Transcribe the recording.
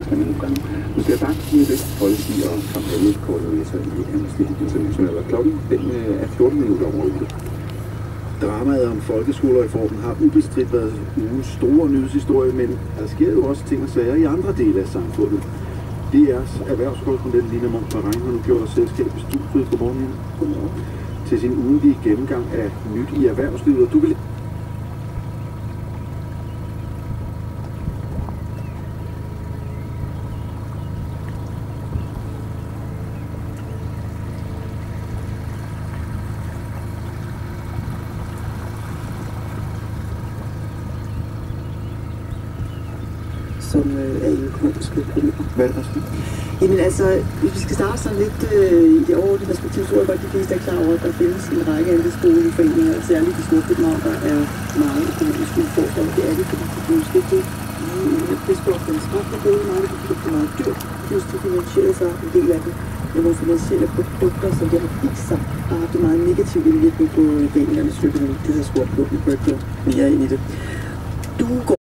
kan man nogle gange. Nu skal jeg bare give det policy og kampagnekoordinator i Amnesty International. Klokken den er 14 minutter over 8. Dramaet om folkeskolereformen har ubestridt været ugens store nyhedshistorie, men der sker jo også ting og sager i andre dele af samfundet. DR's erhvervskorrespondent Lina Monk-Barrein har nu gjort os selskab i studiet. Godmorgen. Godmorgen. Til sin ugentlige gennemgang af nyt i erhvervslivet. Du vil som er i økonomiske problemer. Hvad er det, der sker? Jamen altså, hvis vi skal starte sådan lidt i det overordnede perspektiv, så tror jeg godt, de fleste er klar over, at der findes en række andelsboligforeninger, særligt i Storkøbenhavn, der er meget økonomisk udfordret. Det er det, fordi de bliver stiftet i en prisblokkens strafte boligmarked, fordi det er meget dyrt. Plus de finansierer sig en del af det med nogle finansielle produkter, som det har vist sig har haft en meget negativ indvirkning på foreningernes økonomi. Det har spurgt på, vi kunne ikke gå mere ind i det. Du går